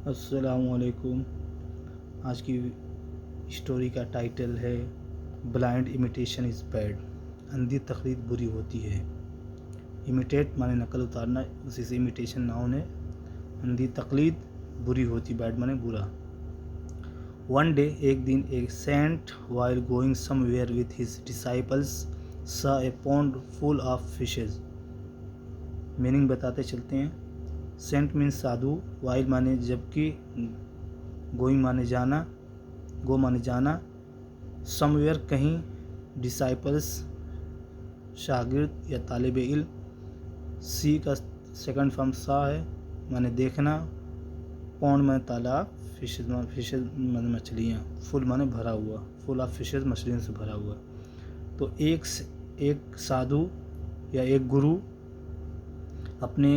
अस्सलामुअलैकुम। आज की स्टोरी का टाइटल है ब्लाइंड इमिटेशन इज़ बैड। अंधी तकलीद बुरी होती है। इमिटेट माने नकल उतारना, उसी से इमिटेशन नाउन है। अंधी तकलीद बुरी होती, बैड माने बुरा। वन डे, एक दिन, एक saint while going somewhere with his disciples saw a pond full of fishes. Meaning बताते चलते हैं। सेंट मीन्स साधु, वाइल माने जबकि, गोइंग माने जाना, गो माने जाना, समवेयर कहीं, डिसाइपल्स शागिर्द या तालिब इल्म, सी का सेकंड फॉर्म सा है माने देखना, पौंड माने तालाब, फिशेज माने मछलियाँ, फुल माने भरा हुआ, फुल ऑफ फिशेज मछलियों से भरा हुआ। तो एक साधु या एक गुरु अपने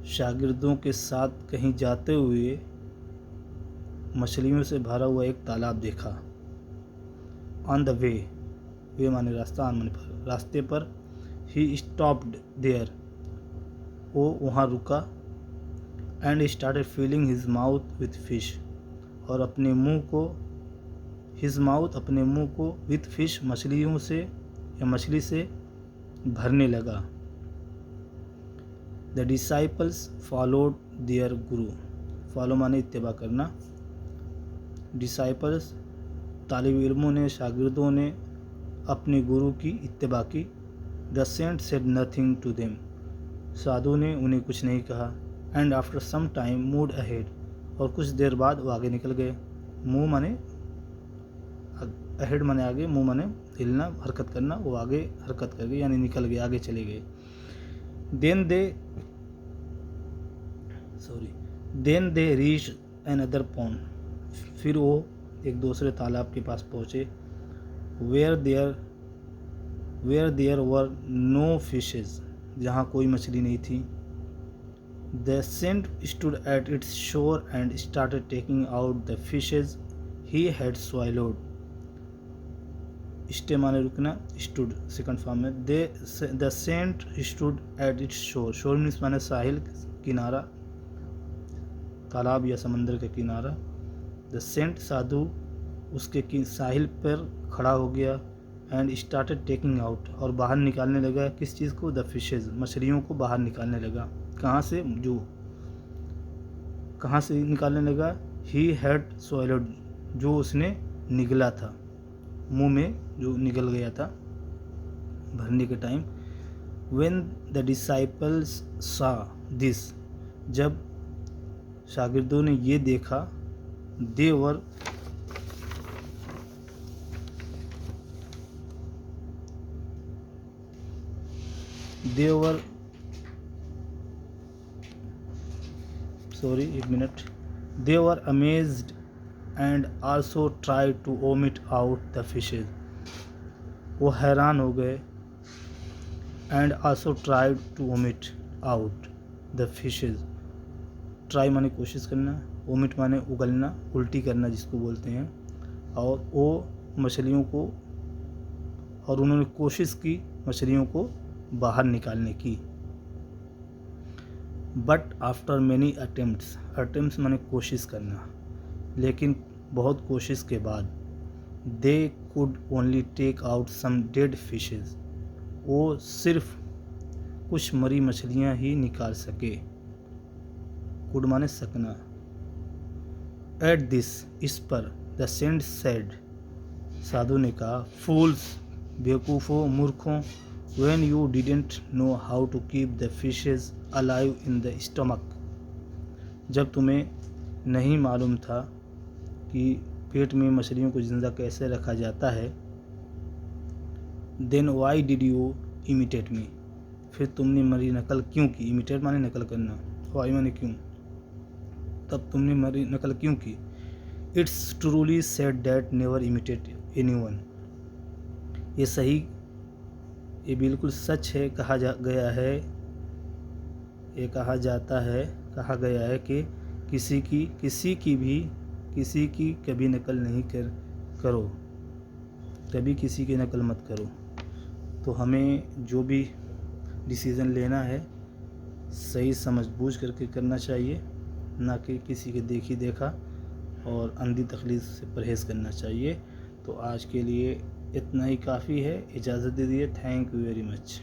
शागिर्दों के साथ कहीं जाते हुए मछलियों से भरा हुआ एक तालाब देखा। ऑन द वे माने रास्ता, ऑन माने पर, रास्ते पर। ही स्टॉप्ड देयर, वो वहाँ रुका। And started filling his mouth with fish, और अपने मुंह को विथ फिश, मछलियों से या मछली से भरने लगा। The disciples followed there Guru, follow माने इत्तिबा करना। डिसाइपल्स तालिब इल्मों ने, शागिर्दों ने अपने गुरु की इत्तिबा की। The saint said nothing to them, साधु ने उन्हें कुछ नहीं कहा। And after some time moved ahead, और कुछ देर बाद वो आगे निकल गए। मूव माने अहेड माने आगे, मूव माने हिलना, हरकत करना, वो आगे हरकत कर गए यानी निकल गए, आगे चले गए। Then they reach another pond, फिर वो एक दूसरे तालाब के पास पहुँचे। Where there were no fishes, जहाँ कोई मछली नहीं थी। The saint stood at its shore and started taking out the fishes he had swallowed। Stay माने रुकना, स्टूड सेकंड फॉर्म में। The saint stood at its shore, shore means माने साहिल, किनारा, तालाब या समंदर का किनारा। द सेंट साधु उसके साहिल पर खड़ा हो गया। एंड स्टार्टेड टेकिंग आउट, और बाहर निकालने लगा किस चीज़ को, द फिशेज, मछलियों को बाहर निकालने लगा। कहाँ से निकालने लगा, ही हैड swallowed, जो उसने निगला था, मुंह में जो निकल गया था भरने के time. When the disciples saw this, जब शागिर्दों ने ये देखा, they were amazed and also tried to vomit out the fishes, वो हैरान हो गए। and also tried to vomit out the fishes, try माने कोशिश करना, वोमिट माने उगलना, उल्टी करना जिसको बोलते हैं। और वो मछलियों को, और उन्होंने कोशिश की मछलियों को बाहर निकालने की। बट आफ्टर मैनी अटेम्प्ट्स माने कोशिश करना, लेकिन बहुत कोशिश के बाद, they could only take out some dead fishes, वो सिर्फ कुछ मरी मछलियाँ ही निकाल सके। कुड माने सकना। एट दिस, इस पर, द सेंट सेड, साधु ने कहा, फूल्स, बेवकूफ़ों, मूर्खों, when you didn't know how to keep the fishes alive in the stomach, जब तुम्हें नहीं मालूम था कि पेट में मछलियों को जिंदा कैसे रखा जाता है। then why did you imitate me, फिर तुमने मेरी नकल क्यों की। imitate माने नकल करना, why माने क्यों, तब तुमने मेरी नकल क्यों की। it's truly said that never imitate anyone, ये बिल्कुल सच है, कहा गया है कि किसी की कभी नकल नहीं करो, कभी किसी की नकल मत करो। तो हमें जो भी डिसीज़न लेना है सही समझ बूझ करके करना चाहिए, ना कि किसी के देखी देखा, और अंधी तकलीद से परहेज़ करना चाहिए। तो आज के लिए इतना ही काफ़ी है। इजाज़त दीजिए। Thank you very much.